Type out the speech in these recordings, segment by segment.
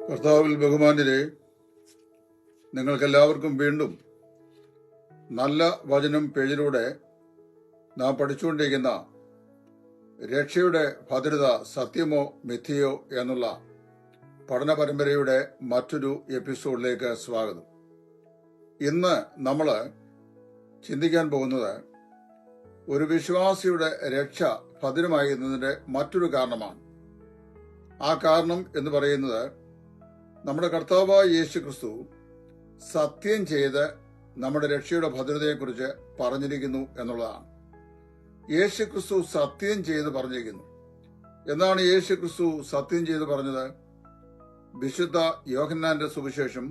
കർത്താവിൽ ബഹുമാന്യരെ, നിങ്ങൾക്കെല്ലാവർക്കും വീണ്ടും നല്ല വചനം പേജിലൂടെ നാം പഠിച്ചുകൊണ്ടിരിക്കുന്ന രക്ഷയുടെ ഭദ്രത സത്യമോ മിഥ്യയോ എന്നുള്ള പഠന പരമ്പരയുടെ മറ്റൊരു എപ്പിസോഡിലേക്ക് സ്വാഗതം. ഇന്ന് നമ്മൾ ചിന്തിക്കാൻ പോകുന്നത് ഒരു വിശ്വാസിയുടെ രക്ഷ ഭദ്രമായിരുന്നതിന്റെ മറ്റൊരു കാരണമാണ്. ആ കാരണം എന്ന് പറയുന്നത് നമ്മുടെ കർത്താവായ യേശു ക്രിസ്തു സത്യം ചെയ്ത് നമ്മുടെ രക്ഷയുടെ ഭദ്രതയെക്കുറിച്ച് പറഞ്ഞിരിക്കുന്നു എന്നുള്ളതാണ്. യേശു ക്രിസ്തു സത്യം ചെയ്ത് പറഞ്ഞിരിക്കുന്നു. എന്താണ് യേശു ക്രിസ്തു സത്യം ചെയ്ത് പറഞ്ഞത്? വിശുദ്ധ യോഹന്നാന്റെ സുവിശേഷം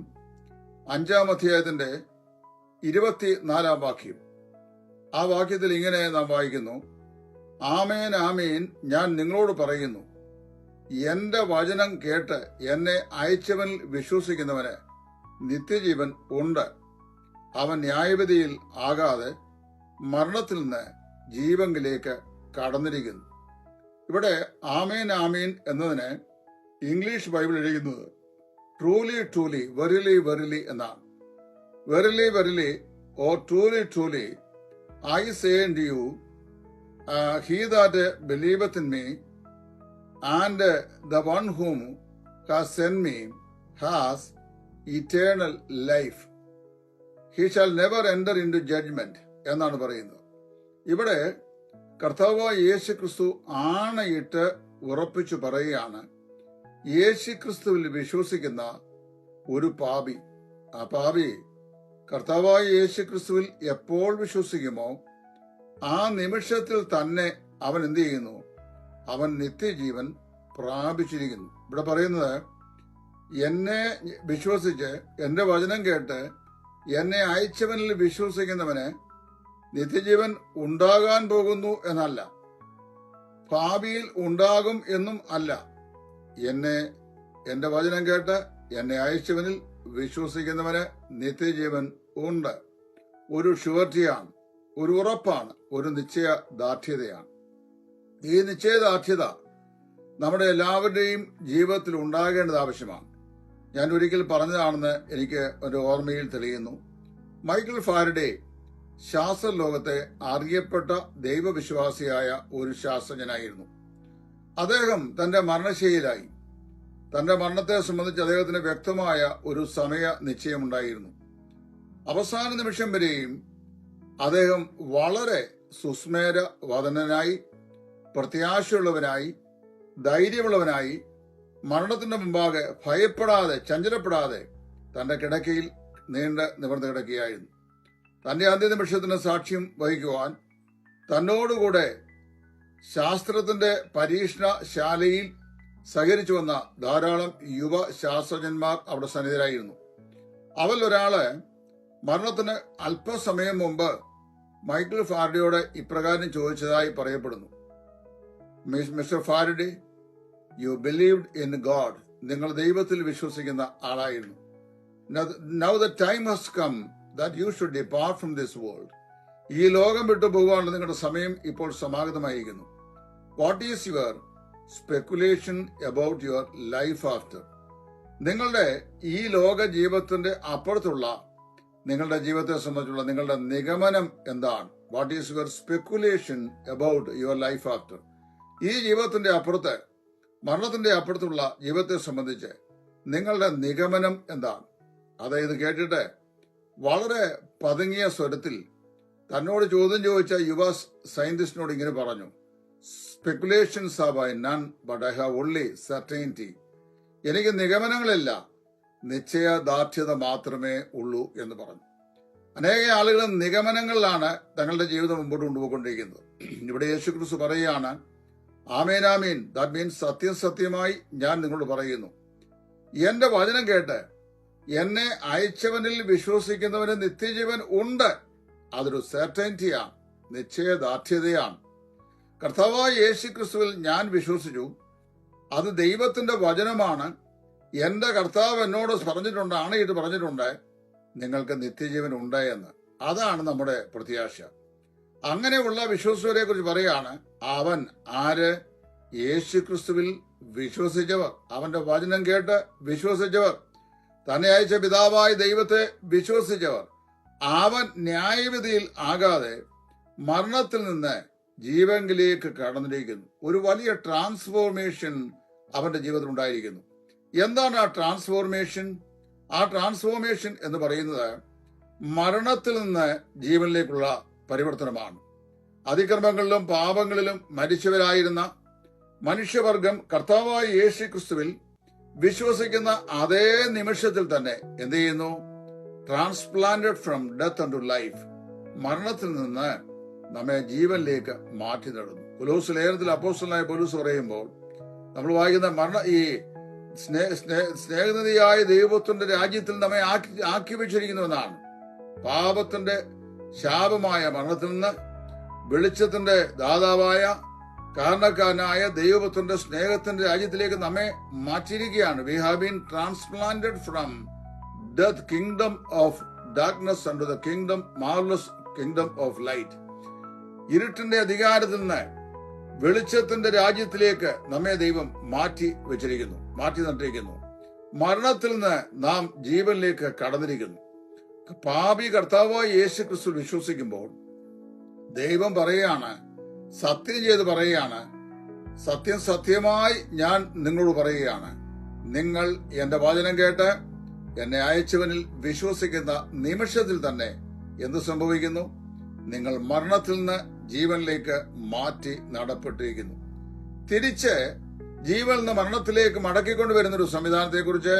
5-ാം അധ്യായത്തിന്റെ 24-ാം വാക്യം. ആ വാക്യത്തിൽ ഇങ്ങനെ നാം വായിക്കുന്നു: ആമേൻ ആമേൻ, ഞാൻ നിങ്ങളോട് പറയുന്നു, എന്റെ വചനം കേട്ട് എന്നെ അയച്ചവനിൽ വിശ്വസിക്കുന്നവന് നിത്യജീവൻ ഉണ്ട്. അവൻ ന്യായവിധിയിൽ ആകാതെ മരണത്തിൽ നിന്ന് ജീവങ്കിലേക്ക് കടന്നിരിക്കുന്നു. ഇവിടെ ആമേൻ ആമേൻ എന്നതിന് ഇംഗ്ലീഷ് ബൈബിൾ എഴുതുന്നത് ട്രൂലി ട്രൂലി, വെറിലി വെറിലി എന്നാണ്. Verily verily or truly truly, I say unto you, he that believeth in me, and the one whom has sent me has eternal life. He shall never enter into judgment എന്നാണ് പറയുന്നത്. ഇവിടെ കർത്താവായ യേശു ക്രിസ്തു ആണയിട്ട് ഉറപ്പിച്ചു പറയുകയാണ്, യേശു ക്രിസ്തുവിൽ വിശ്വസിക്കുന്ന ഒരു പാപി, ആ പാപി കർത്താവായ യേശു ക്രിസ്തുവിൽ എപ്പോൾ വിശ്വസിക്കുമോ ആ നിമിഷത്തിൽ തന്നെ അവൻ എന്ത് ചെയ്യുന്നു? അവൻ നിത്യജീവൻ പ്രാപിച്ചിരിക്കുന്നു. ഇവിടെ പറയുന്നത്, എന്നെ വിശ്വസിച്ച് എന്റെ വചനം കേട്ട് എന്നെ അയച്ചവനിൽ വിശ്വസിക്കുന്നവന് നിത്യജീവൻ ഉണ്ടാകാൻ പോകുന്നു എന്നല്ല, ഭാവിയിൽ ഉണ്ടാകും എന്നും അല്ല. എന്റെ വചനം കേട്ട് എന്നെ അയച്ചവനിൽ വിശ്വസിക്കുന്നവന് നിത്യജീവൻ ഉണ്ട്. ഒരു ഷുവർട്ടിയാണ്, ഒരു ഉറപ്പാണ്, ഒരു നിശ്ചയദാർഢ്യതയാണ്. ഈ നിശ്ചയദാർഢ്യത നമ്മുടെ എല്ലാവരുടെയും ജീവിതത്തിൽ ഉണ്ടാകേണ്ടത് ആവശ്യമാണ്. ഞാൻ ഒരിക്കൽ പറഞ്ഞതാണെന്ന് എനിക്ക് ഒരു ഓർമ്മയിൽ തെളിയുന്നു. മൈക്കിൾ ഫാരഡേ ശാസ്ത്രലോകത്തെ അറിയപ്പെട്ട ദൈവവിശ്വാസിയായ ഒരു ശാസ്ത്രജ്ഞനായിരുന്നു. അദ്ദേഹം തന്റെ മരണശൈലിയിലായി. തന്റെ മരണത്തെ സംബന്ധിച്ച് അദ്ദേഹത്തിന് വ്യക്തമായ ഒരു സമയ നിശ്ചയമുണ്ടായിരുന്നു. അവസാന നിമിഷം വരെയും അദ്ദേഹം വളരെ സുസ്മേര വദനനായി, പ്രത്യാശയുള്ളവനായി, ധൈര്യമുള്ളവനായി, മരണത്തിന്റെ മുമ്പാകെ ഭയപ്പെടാതെ, ചഞ്ചലപ്പെടാതെ തന്റെ കിടക്കയിൽ നിവർന്ന് കിടക്കുകയായിരുന്നു. തന്റെ അന്ത്യനിമിഷത്തിന് സാക്ഷ്യം വഹിക്കുവാൻ തന്നോടുകൂടെ ശാസ്ത്രത്തിന്റെ പരീക്ഷണശാലയിൽ സഹകരിച്ചു വന്ന ധാരാളം യുവ ശാസ്ത്രജ്ഞന്മാർ അവിടെ സന്നിധരായിരുന്നു. അവരിൽ ഒരാള് മരണത്തിന് അല്പസമയം മുമ്പ് മൈക്കിൾ ഫാരഡെയോട് ഇപ്രകാരം ചോദിച്ചതായി പറയപ്പെടുന്നു: mister Faraday, you believed in God. നിങ്ങൾ ദൈവത്തിൽ വിശ്വസിക്കുന്ന ആളായിരുന്നു. Now the time has come that you should depart from this world. ഈ ലോകം വിട്ടു പോകാനുള്ള നിങ്ങളുടെ സമയം ഇപ്പോൾ സമാഗതമായിരിക്കുന്നു. What is your speculation about your life after? നിങ്ങളുടെ ഈ ലോക ജീവിതത്തിന്റെ അപ്പുറത്തുള്ള നിങ്ങളുടെ ജീവിതത്തെ സംബന്ധിച്ചുള്ള നിങ്ങളുടെ നിഗമനം എന്താണ്? What is your speculation about your life after? ഈ ജീവിതത്തിന്റെ അപ്പുറത്ത്, മരണത്തിന്റെ അപ്പുറത്തുള്ള ജീവിതത്തെ സംബന്ധിച്ച് നിങ്ങളുടെ നിഗമനം എന്താണ്? അതായത് കേട്ടിട്ട് വളരെ പതുങ്ങിയ സ്വരത്തിൽ തന്നോട് ചോദ്യം ചോദിച്ച യുവ സയന്റിസ്റ്റിനോട് ഇങ്ങനെ പറഞ്ഞു: speculations are by none, but I have only certainty. എനിക്ക് നിഗമനങ്ങളില്ല, നിശ്ചയദാർഢ്യത മാത്രമേ ഉള്ളൂ എന്ന് പറഞ്ഞു. അനേക ആളുകളും നിഗമനങ്ങളിലാണ് തങ്ങളുടെ ജീവിതം മുമ്പോട്ട് കൊണ്ടുപോയിക്കൊണ്ടിരിക്കുന്നത്. ഇവിടെ യേശു ക്രിസ്തു പറയുകയാണ്, ആമേൻ ആമേൻ, ദാറ്റ് മീൻസ് സത്യം സത്യമായി ഞാൻ നിങ്ങളോട് പറയുന്നു, എന്റെ വചനം കേട്ട് എന്നെ അയച്ചവനിൽ വിശ്വസിക്കുന്നവന് നിത്യജീവൻ ഉണ്ട്. അതൊരു സെർട്ടനിറ്റിയാണ്, നിശ്ചയദാർഢ്യതയാണ്. കർത്താവായ യേശു ക്രിസ്തുവിൽ ഞാൻ വിശ്വസിച്ചു, അത് ദൈവത്തിന്റെ വചനമാണ്. എന്റെ കർത്താവ് എന്നോട് പറഞ്ഞിട്ടുണ്ട്, ആണയിട്ട് പറഞ്ഞിട്ടുണ്ട്, നിങ്ങൾക്ക് നിത്യജീവൻ ഉണ്ട് എന്ന്. അതാണ് നമ്മുടെ പ്രത്യാശ. അങ്ങനെയുള്ള വിശ്വസ്തരെ കുറിച്ച് പറയാണ്, അവൻ ആര്? യേശു ക്രിസ്തുവിൽ വിശ്വസിച്ചവർ, അവന്റെ വചനം കേട്ട് വിശ്വസിച്ചവർ, തന്നെ അയച്ച പിതാവായ ദൈവത്തെ വിശ്വസിച്ചവർ, അവൻ ന്യായവിധിയിൽ ആകാതെ മരണത്തിൽ നിന്ന് ജീവനിലേക്ക് കടന്നിരിക്കുന്നു. ഒരു വലിയ ട്രാൻസ്ഫോർമേഷൻ അവന്റെ ജീവിതത്തിൽ ഉണ്ടായിരിക്കുന്നു. എന്താണ് ആ ട്രാൻസ്ഫോർമേഷൻ? ആ ട്രാൻസ്ഫോർമേഷൻ എന്ന് പറയുന്നത് മരണത്തിൽ നിന്ന് ജീവനിലേക്കുള്ള പരിവർത്തനമാണ്. അതിക്രമങ്ങളിലും പാപങ്ങളിലും മരിച്ചവരായിരുന്ന മനുഷ്യവർഗം കർത്താവായ യേശു ക്രിസ്തുവിൽ വിശ്വസിക്കുന്ന അതേ നിമിഷത്തിൽ തന്നെ എന്ത് ചെയ്യുന്നു? Transplanted from death unto life, മരണത്തിൽ നിന്ന് നമ്മെ ജീവനിലേക്ക് മാറ്റി നടന്നു. പൗലോസ് ലേഖനത്തിൽ അപ്പോസ്തലനായ പൗലോസ് പറയുമ്പോൾ നമ്മൾ വായിക്കുന്ന ഈ സ്നേഹനിധിയായ ദൈവത്തിന്റെ രാജ്യത്തിൽ നമ്മെ ആക്കി വെച്ചിരിക്കുന്നുവെന്നാണ്. പാപത്തിന്റെ ശാപമായ മരണത്തിൽ നിന്ന് വെളിച്ചത്തിന്റെ ദാതാവായ കാരണക്കാരനായ ദൈവത്തിന്റെ സ്നേഹത്തിന്റെ രാജ്യത്തിലേക്ക് നമ്മെ മാറ്റിയിരിക്കുകയാണ്. We have been transplanted from death kingdom of darkness unto the kingdom marvellous kingdom of light. ഇരുട്ടിന്റെ അധികാരത്തിൽ നിന്ന് വെളിച്ചത്തിന്റെ രാജ്യത്തിലേക്ക് നമ്മെ ദൈവം മാറ്റി നട്ടിരിക്കുന്നു. മരണത്തിൽ നിന്ന് നാം ജീവനിലേക്ക് കടന്നിരിക്കുന്നു. പാപി കർത്താവായ യേശു ക്രിസ്തു വിശ്വസിക്കുമ്പോൾ ദൈവം പറയുകയാണ്, സത്യം ചെയ്ത് പറയുകയാണ്, സത്യം സത്യമായി ഞാൻ നിങ്ങളോട് പറയുകയാണ്, നിങ്ങൾ എന്റെ വചനം കേട്ട് എന്നെ അയച്ചവനിൽ വിശ്വസിക്കുന്ന നിമിഷത്തിൽ തന്നെ എന്ത് സംഭവിക്കുന്നു? നിങ്ങൾ മരണത്തിൽ നിന്ന് ജീവനിലേക്ക് മാറ്റി നടപ്പെട്ടിരിക്കുന്നു. തിരിച്ച് ജീവനിൽ നിന്ന് മരണത്തിലേക്ക് മടക്കിക്കൊണ്ടുവരുന്ന ഒരു സംവിധാനത്തെക്കുറിച്ച്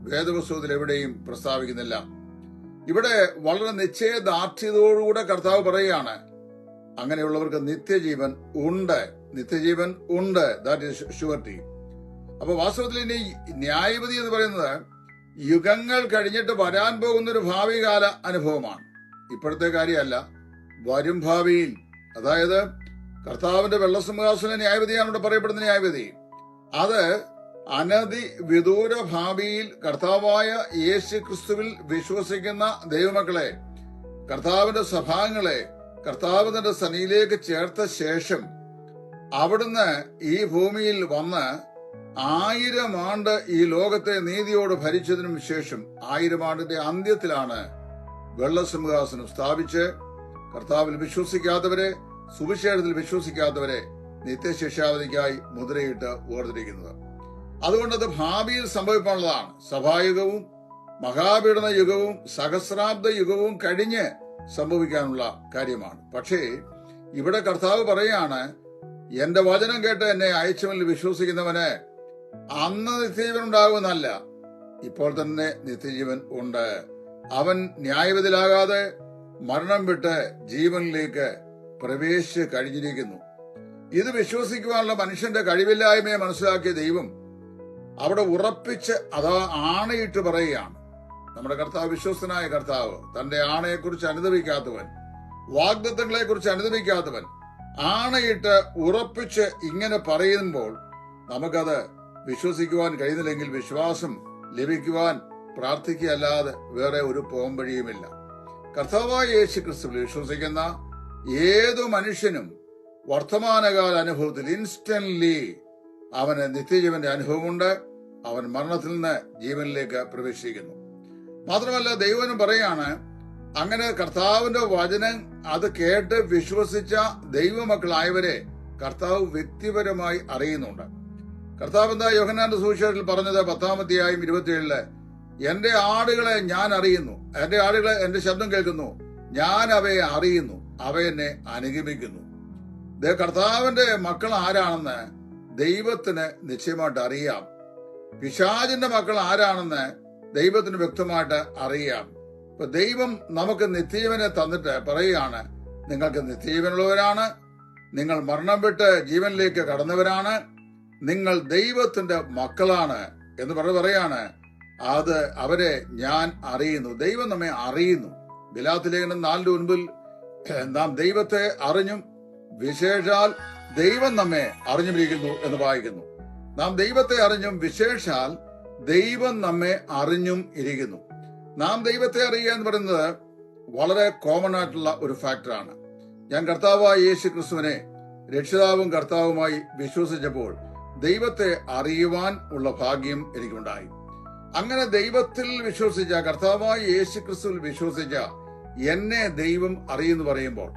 വേദപുസ്തകത്തിൽ എവിടെയും പ്രസ്താവിക്കുന്നില്ല. ഇവിടെ വളരെ നിശ്ചയദാർഢ്യതയോടുകൂടെ കർത്താവ് പറയുകയാണ്, അങ്ങനെയുള്ളവർക്ക് നിത്യജീവൻ ഉണ്ട്. That is surety. അപ്പൊ വാസ്തവത്തിൽ ഇനി ന്യായവിധി എന്ന് പറയുന്നത് യുഗങ്ങൾ കഴിഞ്ഞിട്ട് വരാൻ പോകുന്ന ഒരു ഭാവികാല അനുഭവമാണ്. ഇപ്പോഴത്തെ കാര്യമല്ല, വരും ഭാവിയിൽ. അതായത് കർത്താവിന്റെ വെള്ളസിംഹാസന ന്യായവിധിയാണ് ഇവിടെ പറയപ്പെടുന്ന ന്യായവിധി. അത് അനധി വിദൂര ഭാവിയിൽ കർത്താവായ യേശു ക്രിസ്തുവിൽ വിശ്വസിക്കുന്ന ദൈവമക്കളെ, കർത്താവിന്റെ സഭാംഗങ്ങളെ കർത്താവിന്റെ സന്നിധിയിലേക്ക് ചേർത്ത ശേഷം അവിടുന്ന് ഈ ഭൂമിയിൽ വന്ന് 1000 ആണ്ട് ഈ ലോകത്തെ നീതിയോട് ഭരിച്ചതിനും ശേഷം 1000 ആണ്ടിന്റെ അന്ത്യത്തിലാണ് വെള്ളസിംഹാസനം സ്ഥാപിച്ച് കർത്താവിൽ വിശ്വസിക്കാത്തവരെ, സുവിശേഷത്തിൽ വിശ്വസിക്കാത്തവരെ നിത്യശിക്ഷാവധിക്കായി മുദ്രയിട്ട് വേർതിരിക്കുന്നത്. അതുകൊണ്ടത് ഭാവിയിൽ സംഭവിക്കാനുള്ളതാണ്. സഭായുഗവും മഹാപീഡന യുഗവും സഹസ്രാബ്ദ യുഗവും കഴിഞ്ഞ് സംഭവിക്കാനുള്ള കാര്യമാണ്. പക്ഷേ ഇവിടെ കർത്താവ് പറയാണ്, എന്റെ വചനം കേട്ട് എന്നെ അയച്ചവനിൽ വിശ്വസിക്കുന്നവന് അന്ന് നിത്യജീവൻ ഉണ്ടാകുമെന്നല്ല, ഇപ്പോൾ തന്നെ നിത്യജീവൻ ഉണ്ട്. അവൻ ന്യായവിധിയിലാകാതെ മരണം വിട്ട് ജീവനിലേക്ക് പ്രവേശിച്ച് കഴിഞ്ഞിരിക്കുന്നു. ഇത് വിശ്വസിക്കുവാനുള്ള മനുഷ്യന്റെ കഴിവില്ലായ്മയെ മനസ്സിലാക്കിയ ദൈവം അവിടെ ഉറപ്പിച്ച് അതാ ആണയിട്ട് പറയുകയാണ്. നമ്മുടെ കർത്താവ് വിശ്വസ്തനായ കർത്താവ്, തന്റെ ആണയെക്കുറിച്ച് അനുദപിക്കാത്തവൻ, വാഗ്ദത്തങ്ങളെക്കുറിച്ച് അനുദപിക്കാത്തവൻ, ആണയിട്ട് ഉറപ്പിച്ച് ഇങ്ങനെ പറയുമ്പോൾ നമുക്കത് വിശ്വസിക്കുവാൻ കഴിയുന്നില്ലെങ്കിൽ വിശ്വാസം ലഭിക്കുവാൻ പ്രാർത്ഥിക്കുകയല്ലാതെ വേറെ ഒരു പോംവഴിയുമില്ല. കർത്താവായ യേശു ക്രിസ്തുവിൽ വിശ്വസിക്കുന്ന ഏതു മനുഷ്യനും വർത്തമാനകാല അനുഭവത്തിൽ ഇൻസ്റ്റന്റ്ലി അവന് നിത്യജീവന്റെ അനുഭവമുണ്ട്. അവൻ മരണത്തിൽ നിന്ന് ജീവനിലേക്ക് പ്രവേശിക്കുന്നു. മാത്രമല്ല ദൈവനും പറയാണ്, അങ്ങനെ കർത്താവിന്റെ വചനം അത് കേട്ട് വിശ്വസിച്ച ദൈവമക്കളായവരെ കർത്താവ് വ്യക്തിപരമായി അറിയുന്നുണ്ട്. കർത്താവ് എന്താ യോഹന്നാന്റെ സുവിശേഷത്തിൽ പറഞ്ഞത്? 10-ാം അധ്യായം 27 എന്റെ ആടുകളെ ഞാൻ അറിയുന്നു, എന്റെ ആടുകളെ എന്റെ ശബ്ദം കേൾക്കുന്നു, ഞാൻ അവയെ അറിയുന്നു, അവ എന്നെ അനുഗമിക്കുന്നു. കർത്താവിന്റെ മക്കൾ ആരാണെന്ന് ദൈവത്തിന് നിശ്ചയമായിട്ട് അറിയാം. പിശാചിന്റെ മക്കൾ ആരാണെന്ന് ദൈവത്തിന് വ്യക്തമായിട്ട് അറിയാം. ഇപ്പൊ ദൈവം നമുക്ക് നിത്യജീവനെ തന്നിട്ട് പറയുകയാണ്, നിങ്ങൾക്ക് നിത്യജീവനുള്ളവരാണ്, നിങ്ങൾ മരണം വിട്ട് ജീവനിലേക്ക് കടന്നവരാണ്, നിങ്ങൾ ദൈവത്തിന്റെ മക്കളാണ് എന്ന് പറയാണ്. അത് അവരെ ഞാൻ അറിയുന്നു. ദൈവം നമ്മെ അറിയുന്നു. ഗലാത്യ ലേഖനം 4:9 നാം ദൈവത്തെ അറിഞ്ഞും വിശേഷാൽ ദൈവം നമ്മെ അറിഞ്ഞിരിക്കുന്നു എന്ന് വായിക്കുന്നു. നാം ദൈവത്തെ അറിഞ്ഞും വിശേഷാൽ ദൈവം നമ്മെ അറിഞ്ഞും ഇരിക്കുന്നു. നാം ദൈവത്തെ അറിയുക എന്ന് പറയുന്നത് വളരെ കോമൺ ആയിട്ടുള്ള ഒരു ഫാക്ടറാണ്. ഞാൻ കർത്താവായ യേശു ക്രിസ്തുവിനെ രക്ഷിതാവും കർത്താവുമായി വിശ്വസിച്ചപ്പോൾ ദൈവത്തെ അറിയുവാൻ ഉള്ള ഭാഗ്യം എനിക്കുണ്ടായി. അങ്ങനെ ദൈവത്തിൽ വിശ്വസിച്ച, കർത്താവായ യേശു ക്രിസ്തുവിൽ വിശ്വസിച്ച എന്നെ ദൈവം അറിയുന്നു പറയുമ്പോൾ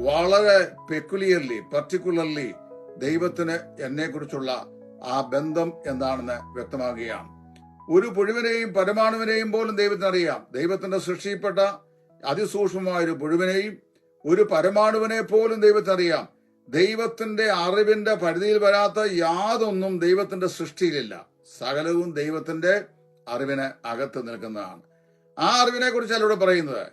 വളരെ പർട്ടിക്കുലർലി ദൈവത്തിന് എന്നെ കുറിച്ചുള്ള ആ ബന്ധം എന്താണെന്ന് വ്യക്തമാകുകയാണ്. ഒരു പുഴുവിനെയും പരമാണുവിനെയും പോലും ദൈവത്തിന് അറിയാം. ദൈവത്തിന്റെ സൃഷ്ടിപ്പെട്ട അതിസൂക്ഷ്മമായ ഒരു പുഴുവിനെയും ഒരു പരമാണുവിനെ പോലും ദൈവത്തിന് അറിയാം. ദൈവത്തിന്റെ അറിവിന്റെ പരിധിയിൽ വരാത്ത യാതൊന്നും ദൈവത്തിന്റെ സൃഷ്ടിയിലില്ല. സകലവും ദൈവത്തിന്റെ അറിവിന് അകത്ത് നിൽക്കുന്നതാണ്. ആ അറിവിനെ കുറിച്ചല്ല ഇവിടെ പറയുന്നത്.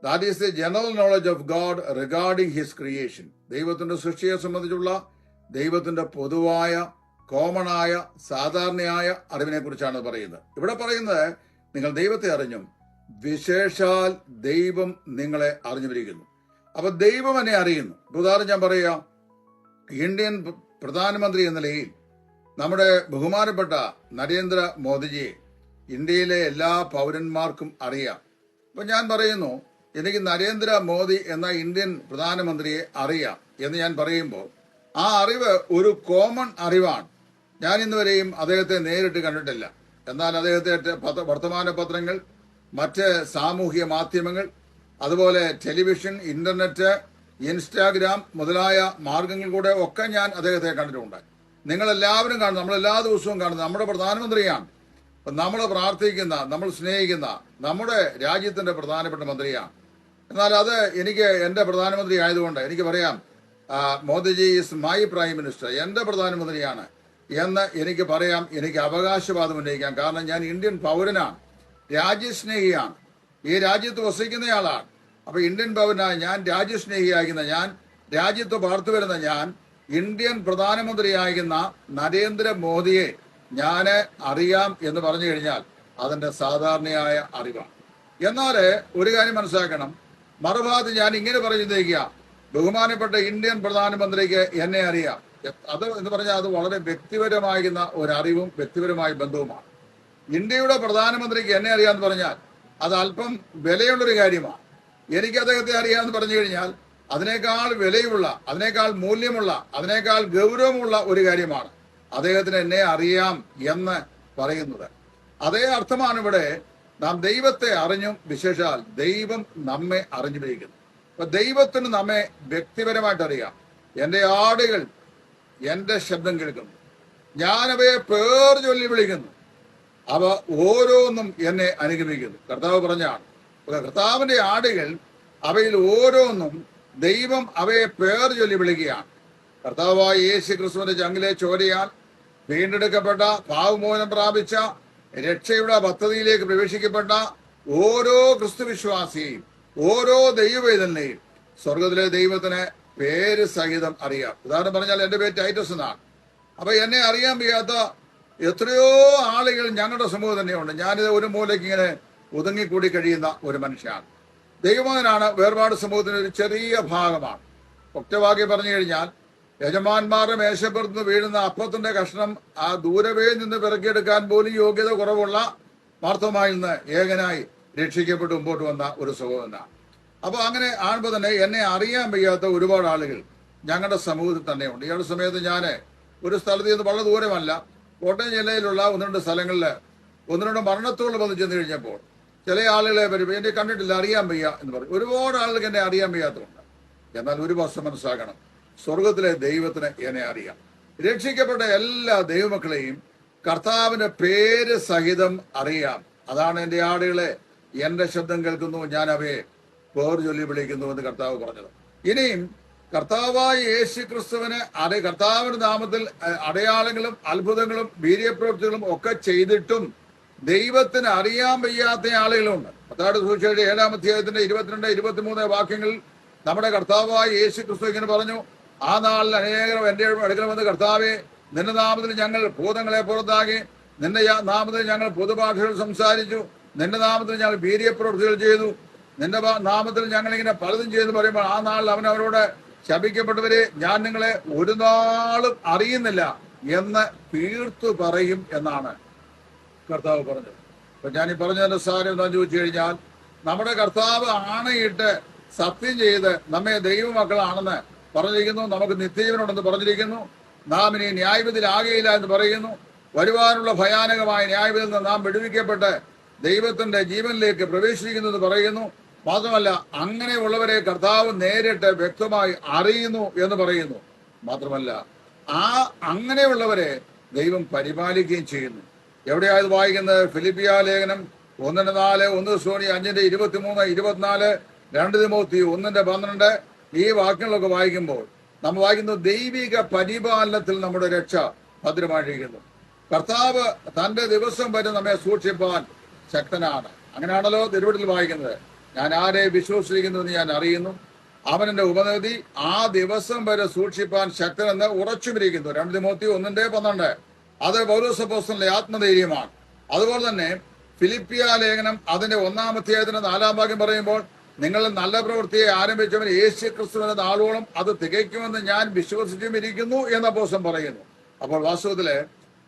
That is the general knowledge of God regarding his creation. ദൈവത്തിന്റെ സൃഷ്ടിയെ സംബന്ധിച്ചുള്ള ദൈവത്തിന്റെ പൊതുവായ കോമണായ സാധാരണയായ അറിവിനെ കുറിച്ചാണ് പറയുന്നത്. ഇവിടെ പറയുന്നത് നിങ്ങൾ ദൈവത്തെ അറിഞ്ഞും വിശേഷാൽ ദൈവം നിങ്ങളെ അറിഞ്ഞിരിക്കുന്നു. അപ്പൊ ദൈവം എന്നെ അറിയുന്നു. ഉദാഹരണം ഞാൻ പറയാം, ഇന്ത്യൻ പ്രധാനമന്ത്രി എന്ന നിലയിൽ നമ്മുടെ ബഹുമാനപ്പെട്ട നരേന്ദ്ര മോദിജിയെ ഇന്ത്യയിലെ എല്ലാ പൗരന്മാർക്കും അറിയാം. അപ്പൊ ഞാൻ പറയുന്നു, എനിക്ക് നരേന്ദ്ര മോദി എന്ന ഇന്ത്യൻ പ്രധാനമന്ത്രിയെ അറിയാം എന്ന് ഞാൻ പറയുമ്പോൾ ആ അറിവ് ഒരു കോമൺ അറിവാണ്. ഞാൻ ഇന്നുവരെയും അദ്ദേഹത്തെ നേരിട്ട് കണ്ടിട്ടില്ല. എന്നാൽ അദ്ദേഹത്തെ വർത്തമാന പത്രങ്ങൾ, മറ്റ് സാമൂഹ്യ മാധ്യമങ്ങൾ, അതുപോലെ ടെലിവിഷൻ, ഇന്റർനെറ്റ്, ഇൻസ്റ്റാഗ്രാം മുതലായ മാർഗങ്ങൾ കൂടെ ഒക്കെ ഞാൻ അദ്ദേഹത്തെ കണ്ടിട്ടുണ്ട്. നിങ്ങളെല്ലാവരും കാണുന്നു, നമ്മളെല്ലാ ദിവസവും കാണുന്നത് നമ്മുടെ പ്രധാനമന്ത്രിയാണ്. നമ്മൾ പ്രാർത്ഥിക്കുന്ന, നമ്മൾ സ്നേഹിക്കുന്ന നമ്മുടെ രാജ്യത്തിന്റെ പ്രധാനപ്പെട്ട മന്ത്രിയാണ്. എന്നാൽ അത് എനിക്ക് എന്റെ പ്രധാനമന്ത്രി ആയതുകൊണ്ട് എനിക്ക് പറയാം, Modiji is my prime minister, എന്റെ പ്രധാനമന്ത്രിയാണ് എന്ന് എനിക്ക് പറയാം. എനിക്ക് അവകാശവാദം ഉന്നയിക്കാം. കാരണം ഞാൻ ഇന്ത്യൻ പൗരനാണ്, രാജ്യസ്നേഹിയാണ്, ഈ രാജ്യത്ത് വസിക്കുന്നയാളാണ്. അപ്പൊ ഇന്ത്യൻ പൗരനായ ഞാൻ, രാജ്യസ്നേഹിയാകുന്ന ഞാൻ, രാജ്യത്ത് പാർത്തു വരുന്ന ഞാൻ, ഇന്ത്യൻ പ്രധാനമന്ത്രിയാകുന്ന നരേന്ദ്രമോദിയെ ഞാൻ അറിയാം എന്ന് പറഞ്ഞു കഴിഞ്ഞാൽ അതിന്റെ സാധാരണയായ അറിവാണ്. എന്നാൽ ഒരു കാര്യം മനസ്സിലാക്കണം, മറുഭാഗത്ത് ഞാൻ ഇങ്ങനെ പറഞ്ഞിരിക്കുക, ബഹുമാനപ്പെട്ട ഇന്ത്യൻ പ്രധാനമന്ത്രിക്ക് എന്നെ അറിയാം. അത് എന്ന് പറഞ്ഞാൽ അത് വളരെ വ്യക്തിപരമാകുന്ന ഒരു അറിവും വ്യക്തിപരമായ ബന്ധവുമാണ്. ഇന്ത്യയുടെ പ്രധാനമന്ത്രിക്ക് എന്നെ അറിയാമെന്ന് പറഞ്ഞാൽ അത് അല്പം വിലയുള്ളൊരു കാര്യമാണ്. എനിക്ക് അദ്ദേഹത്തെ അറിയാമെന്ന് പറഞ്ഞു കഴിഞ്ഞാൽ അതിനേക്കാൾ വിലയുള്ള, അതിനേക്കാൾ മൂല്യമുള്ള, അതിനേക്കാൾ ഗൗരവമുള്ള ഒരു കാര്യമാണ് അദ്ദേഹത്തിന് എന്നെ അറിയാം എന്ന് പറയുന്നത്. അതേ അർത്ഥമാണ് ഇവിടെ നാം ദൈവത്തെ അറിഞ്ഞും വിശേഷാൽ ദൈവം നമ്മെ അറിഞ്ഞിരിക്കുന്നു. അപ്പൊ ദൈവത്തിന് നമ്മെ വ്യക്തിപരമായിട്ട് അറിയാം. എന്റെ ആടുകൾ എന്റെ ശബ്ദം കേൾക്കുന്നു, ഞാൻ അവയെ പേർ ചൊല്ലി വിളിക്കുന്നു, അവ ഓരോന്നും എന്നെ അനുഗമിക്കുന്നു. കർത്താവ് പറഞ്ഞാണ്, കർത്താവിന്റെ ആടുകൾ, അവയിൽ ഓരോന്നും ദൈവം അവയെ പേർ ചൊല്ലി വിളിക്കുകയാണ്. കർത്താവായ യേശു ക്രിസ്തുവിന്റെ ചങ്കിലെ ചോരയാൽ വീണ്ടെടുക്കപ്പെട്ട, പാവമോചനം പ്രാപിച്ച, രക്ഷയുടെ പദ്ധതിയിലേക്ക് പ്രവേശിക്കപ്പെട്ട ഓരോ ക്രിസ്തുവിശ്വാസിയെയും ഓരോ ദൈവവേദനയും സ്വർഗത്തിലെ ദൈവത്തിന് പേര് സഹിതം അറിയാം. ഉദാഹരണം പറഞ്ഞാൽ എന്റെ പേര് ടൈറ്റസ് എന്നാണ്. അപ്പൊ എന്നെ അറിയാൻ വയ്യാത്ത എത്രയോ ആളുകൾ ഞങ്ങളുടെ സമൂഹം തന്നെയുണ്ട്. ഞാനിത് ഒരു മൂലയ്ക്ക് ഇങ്ങനെ ഒതുങ്ങിക്കൂടി കഴിയുന്ന ഒരു മനുഷ്യനാണ്. ദൈവമകനാണ് വേർപാട് സമൂഹത്തിന് ഒരു ചെറിയ ഭാഗമാണ്. ഒറ്റവാക്കി പറഞ്ഞു കഴിഞ്ഞാൽ യജമാന്മാരുടെ മേശപ്പുറത്ത് വീഴുന്ന അപ്പത്തിന്റെ കഷ്ണം ആ ദൂരവേ നിന്ന് പിറക്കിയെടുക്കാൻ പോലും യോഗ്യത കുറവുള്ള മാർത്തമായിൽ നിന്ന് ഏകനായി രക്ഷിക്കപ്പെട്ട് മുമ്പോട്ട് വന്ന ഒരു സഹോദരനാണ്. അപ്പൊ അങ്ങനെ ആകുമ്പോൾ തന്നെ എന്നെ അറിയാൻ വയ്യാത്ത ഒരുപാട് ആളുകൾ ഞങ്ങളുടെ സമൂഹത്തിൽ തന്നെയുണ്ട്. ഈ ഒരു സമയത്ത് ഞാൻ ഒരു സ്ഥലത്ത് നിന്ന് വളരെ ദൂരമല്ല, കോട്ടയം ജില്ലയിലുള്ള ഒന്ന് രണ്ട് സ്ഥലങ്ങളിൽ ഒന്ന് രണ്ട് മരണത്തോട് വന്ന് ചെന്ന് കഴിഞ്ഞപ്പോൾ ചില ആളുകളെ വരുമ്പോൾ എന്നെ കണ്ടിട്ടില്ല, അറിയാൻ വയ്യ എന്ന് പറയും. ഒരുപാട് ആളുകൾക്ക് എന്നെ അറിയാൻ വയ്യാത്തതുണ്ട്. എന്നാൽ ഒരു വർഷം മനസ്സിലാക്കണം, സ്വർഗത്തിലെ ദൈവത്തിന് എന്നെ അറിയാം. രക്ഷിക്കപ്പെട്ട എല്ലാ ദൈവമക്കളെയും കർത്താവിന്റെ പേര് സഹിതം അറിയാം. അതാണ് എന്റെ ആടുകളെ എന്റെ ശബ്ദം കേൾക്കുന്നു, ഞാൻ അവയെ പേർ ചൊല്ലി വിളിക്കുന്നു എന്ന് കർത്താവ് പറഞ്ഞത്. ഇനിയും കർത്താവായ യേശു ക്രിസ്തുവിന് കർത്താവിന്റെ നാമത്തിൽ അടയാളങ്ങളും അത്ഭുതങ്ങളും വീര്യപ്രവൃത്തികളും ഒക്കെ ചെയ്തിട്ടും ദൈവത്തിന് അറിയാൻ വയ്യാത്ത ആളുകളുണ്ട്. മത്തായിയുടെ സുവിശേഷം 7-ാം അധ്യായത്തിന്റെ 22-23 വാക്യങ്ങളിൽ നമ്മുടെ കർത്താവായ യേശു ക്രിസ്തു ഇങ്ങനെ പറഞ്ഞു, ആ നാളിൽ അനേകം എന്റെ അടുക്കൽ വന്ന്, കർത്താവെ, നിന്റെ നാമത്തിൽ ഞങ്ങൾ ഭൂതങ്ങളെ പുറത്താക്കി, നിന്റെ നാമത്തിൽ ഞങ്ങൾ പൊതുഭാഷകൾ സംസാരിച്ചു, നിന്റെ നാമത്തിൽ ഞങ്ങൾ വീര്യപ്രവൃത്തികൾ ചെയ്തു, നിന്റെ നാമത്തിൽ ഞങ്ങൾ ഇങ്ങനെ പലതും ചെയ്തു പറയുമ്പോൾ ആ നാളിൽ അവൻ അവരോട്, ശപിക്കപ്പെട്ടവരെ, ഞാൻ നിങ്ങളെ ഒരു നാളും അറിയുന്നില്ല എന്ന് തീർത്തു പറയും എന്നാണ് കർത്താവ് പറഞ്ഞത്. അപ്പൊ ഞാൻ ഈ പറഞ്ഞതിന്റെ സാരം എന്താണെന്ന് ചോദിച്ചു കഴിഞ്ഞാൽ, നമ്മുടെ കർത്താവ് ആണയിട്ട് സത്യം ചെയ്ത് നമ്മെ ദൈവമക്കളാണെന്ന് പറഞ്ഞിരിക്കുന്നു, നമുക്ക് നിത്യജീവനുണ്ടെന്ന് പറഞ്ഞിരിക്കുന്നു. നാം ഇനി ന്യായവിധിയിലാകയില്ല എന്ന് പറയുന്നു. വരുവാനുള്ള ഭയാനകമായ ന്യായവിധിയിൽ നിന്ന് നാം വിടുവിക്കപ്പെട്ട് ദൈവത്തിന്റെ ജീവനിലേക്ക് പ്രവേശിക്കുന്നത് പറയുന്നു. മാത്രമല്ല, അങ്ങനെയുള്ളവരെ കർത്താവ് നേരിട്ട് വ്യക്തമായി അറിയുന്നു എന്ന് പറയുന്നു. മാത്രമല്ല, ആ അങ്ങനെയുള്ളവരെ ദൈവം പരിപാലിക്കുകയും ചെയ്യുന്നു. എവിടെയായത് വായിക്കുന്നത്? ഫിലിപ്പിയ ലേഖനം 1:4, 1 സോണി 5:23, 24, 2 തിമോത്തി 1:12 ഈ വാക്യങ്ങളൊക്കെ വായിക്കുമ്പോൾ നമ്മൾ വായിക്കുന്നു, ദൈവിക പരിപാലനത്തിൽ നമ്മുടെ രക്ഷ ഭദ്രമായിരിക്കുന്നു. കർത്താവ് തന്റെ ദിവസം വരെ നമ്മെ സൂക്ഷിപ്പാൻ ശക്തനാണ്. അങ്ങനെയാണല്ലോ തിരുവചനത്തിൽ വായിക്കുന്നത്. ഞാൻ ആരെ വിശ്വസിക്കുന്നു എന്ന് ഞാൻ അറിയുന്നു, അവനെന്റെ ഉപനിധി ആ ദിവസം വരെ സൂക്ഷിപ്പാൻ ശക്തനെന്ന് ഉറച്ചുമിരിക്കുന്നു. 2 തിമോത്തി 1:12 അത് പൗലോസ് അപ്പോസ്തലന്റെ ആത്മധൈര്യമാണ്. അതുപോലെ തന്നെ ഫിലിപ്പിയ ലേഖനം അതിന്റെ 1-ാം അധ്യായത്തിന്റെ 4-ാം വാക്യം പറയുമ്പോൾ, നിങ്ങൾ നല്ല പ്രവൃത്തിയെ ആരംഭിച്ചവൻ യേശു ക്രിസ്തുവിന്റെ നാളോളം അത് തികയ്ക്കുമെന്ന് ഞാൻ വിശ്വസിച്ചുമിരിക്കുന്നു എന്ന് അപ്പോസ്തലൻ പറയുന്നു. അപ്പോൾ വാസ്തവത്തില്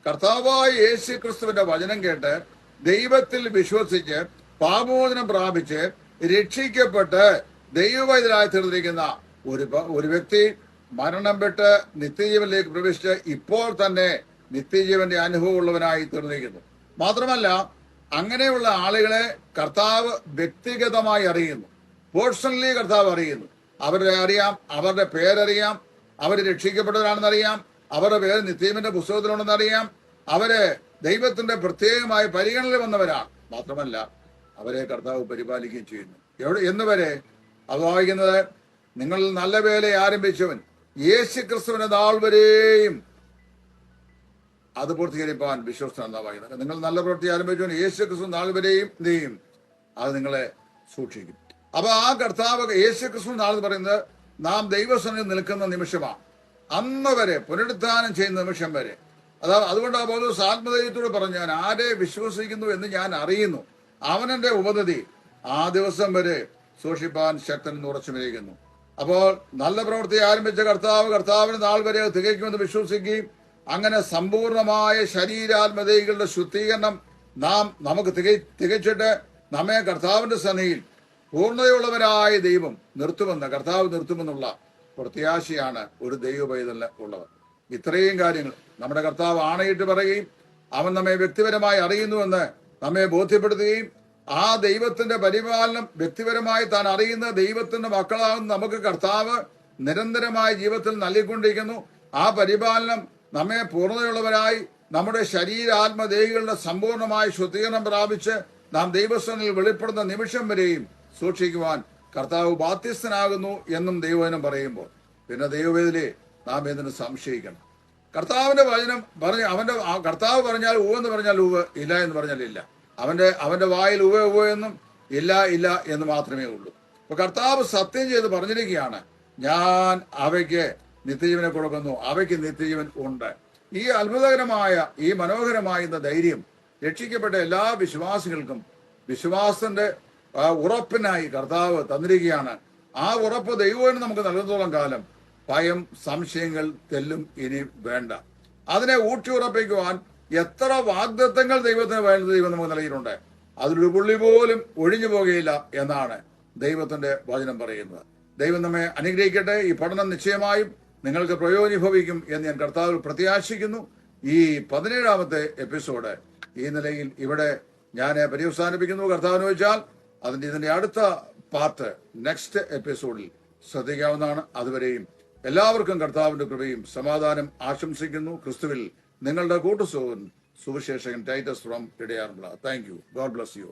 കർത്താവായ യേശു ക്രിസ്തുവിന്റെ വചനം കേട്ട് ദൈവത്തിൽ വിശ്വസിച്ച് പാപമോചനം പ്രാപിച്ച് രക്ഷിക്കപ്പെട്ട് ദൈവവൈദ്യരായി തീർന്നിരിക്കുന്ന ഒരു വ്യക്തി മരണം വിട്ട് നിത്യജീവനിലേക്ക് പ്രവേശിച്ച് ഇപ്പോൾ തന്നെ നിത്യജീവന്റെ അനുഭവമുള്ളവനായി തീർന്നിരിക്കുന്നു. മാത്രമല്ല, അങ്ങനെയുള്ള ആളുകളെ കർത്താവ് വ്യക്തിഗതമായി അറിയുന്നു. പേഴ്സണലി കർത്താവ് അറിയുന്നു. അവരെ അറിയാം, അവരുടെ പേരറിയാം, അവർ രക്ഷിക്കപ്പെട്ടവരാണെന്നറിയാം, അവരുടെ പേര് നിത്യജീവന്റെ പുസ്തകത്തിലുണ്ടെന്നറിയാം, അവര് ദൈവത്തിന്റെ പ്രത്യേകമായ പരിഗണന വന്നവരാണ്. മാത്രമല്ല, അവരെ കർത്താവ് പരിപാലിക്കുകയും ചെയ്യുന്നു. എന്നുവരെ അത് വായിക്കുന്നത്, നിങ്ങൾ നല്ല വേല ആരംഭിച്ചവൻ യേശു ക്രിസ്തുവിന്റെ നാൾ വരെയും അത് പൂർത്തീകരിപ്പാൻ വിശ്വസ്തനാണെന്നാ വായിക്കുന്നത്. നിങ്ങൾ നല്ല പ്രവൃത്തി ആരംഭിച്ചവൻ യേശു ക്രിസ്തു നാൾ വരെയും എന്ത് ചെയ്യും? അത് നിങ്ങളെ സൂക്ഷിക്കും. അപ്പൊ ആ കർത്താവ് യേശു ക്രിസ്തു നാൾ എന്ന് പറയുന്നത് നാം ദൈവസന്നിധിയിൽ നിൽക്കുന്ന നിമിഷമാണ്. അന്ന് വരെ പുനരുത്ഥാനം ചെയ്യുന്ന നിമിഷം വരെ. അതുകൊണ്ട് ആ പൗലോസ് ആത്മധൈര്യത്തോട് പറഞ്ഞു, ഞാൻ ആരെ വിശ്വസിക്കുന്നു എന്ന് ഞാൻ അറിയുന്നു, അവനെന്റെ ഉപനിധി ആ ദിവസം വരെ സൂക്ഷിപ്പാൻ ശക്തൻ എന്ന് ഉറച്ചുമിരിക്കുന്നു. അപ്പോൾ നല്ല പ്രവൃത്തി ആരംഭിച്ച കർത്താവിന് നാൾ വരെ തികയ്ക്കുമെന്ന് വിശ്വസിക്കുകയും അങ്ങനെ സമ്പൂർണമായ ശരീരാത്മതകളുടെ ശുദ്ധീകരണം നമുക്ക് തികച്ചിട്ട് നമ്മെ കർത്താവിന്റെ സന്നിധിയിൽ പൂർണ്ണതയുള്ളവരായ ദൈവം കർത്താവ് നിർത്തുമെന്നുള്ള പ്രത്യാശയാണ് ഒരു ദൈവപൈതലിന് ഉള്ളത്. ഇത്രയും കാര്യങ്ങൾ നമ്മുടെ കർത്താവ് ആണയിട്ട് പറയുകയും അവൻ നമ്മെ വ്യക്തിപരമായി അറിയുന്നുവെന്ന് നമ്മെ ബോധ്യപ്പെടുത്തുകയും ആ ദൈവത്തിന്റെ പരിപാലനം വ്യക്തിപരമായി താൻ അറിയുന്ന ദൈവത്തിന്റെ മക്കളാകുന്ന നമുക്ക് കർത്താവ് നിരന്തരമായ ജീവിതത്തിൽ നൽകിക്കൊണ്ടിരിക്കുന്നു. ആ പരിപാലനം നമ്മെ പൂർണ്ണതയുള്ളവരായി നമ്മുടെ ശരീരാത്മദേഹികളുടെ സമ്പൂർണമായ ശുദ്ധീകരണം പ്രാപിച്ച് നാം ദൈവസ്ഥനിൽ വെളിപ്പെടുന്ന നിമിഷം വരെയും സൂക്ഷിക്കുവാൻ കർത്താവ് ബാധ്യസ്ഥനാകുന്നു എന്നും ദൈവവചനം പറയുമ്പോൾ പിന്നെ ദൈവവേദിലെ നാം ഇതിന് സംശയിക്കണം. കർത്താവിന്റെ വചനം കർത്താവ് പറഞ്ഞാൽ എന്ന് പറഞ്ഞാൽ ഇല്ല എന്ന് പറഞ്ഞാൽ ഇല്ല. അവന്റെ വായിൽ എന്നും ഇല്ല എന്ന് മാത്രമേ ഉള്ളൂ. അപ്പൊ കർത്താവ് സത്യം ചെയ്ത് പറഞ്ഞിരിക്കുകയാണ്, ഞാൻ അവയ്ക്ക് നിത്യജീവനെ കൊടുക്കുന്നു, അവയ്ക്ക് നിത്യജീവൻ ഉണ്ട്. ഈ അത്ഭുതകരമായ ഈ മനോഹരമായ ധൈര്യം രക്ഷിക്കപ്പെട്ട എല്ലാ വിശ്വാസികൾക്കും വിശ്വാസത്തിന്റെ ഉറപ്പിനായി കർത്താവ് തന്നിരിക്കുകയാണ്. ആ ഉറപ്പ് ദൈവം നമുക്ക് നൽകുന്നതോളം കാലം ഭയം, സംശയങ്ങൾ, തെല്ലും ഇനി വേണ്ട. അതിനെ ഊട്ടിയുറപ്പിക്കുവാൻ എത്ര വാഗ്ദത്തങ്ങൾ ദൈവം നമുക്ക് നൽകിയിട്ടുണ്ട്. അതിലൊരു പുള്ളി പോലും ഒഴിഞ്ഞു പോകുകയില്ല എന്നാണ് ദൈവത്തിന്റെ വചനം പറയുന്നത്. ദൈവം നമ്മെ അനുഗ്രഹിക്കട്ടെ. ഈ പഠനം നിശ്ചയമായും നിങ്ങൾക്ക് പ്രയോജനഭവിക്കും എന്ന് ഞാൻ കർത്താവിൽ പ്രത്യാശിക്കുന്നു. ഈ 17ാമത്തെ എപ്പിസോഡ് ഈ നിലയിൽ ഇവിടെ ഞാൻ പര്യവസാനിപ്പിക്കുന്നു. കർത്താവിന് വെച്ചാൽ ഇതിന്റെ അടുത്ത പാർട്ട് നെക്സ്റ്റ് എപ്പിസോഡിൽ ശ്രദ്ധിക്കാവുന്നതാണ്. അതുവരെയും എല്ലാവർക്കും കർത്താവിന്റെ കൃപയും സമാധാനം ആശംസിക്കുന്നു. ക്രിസ്തുവിൽ നിങ്ങളുടെ കൂട്ടുസഹോദരൻ സുവിശേഷകൻ Titus from Idayaranmula. Thank you. God bless U.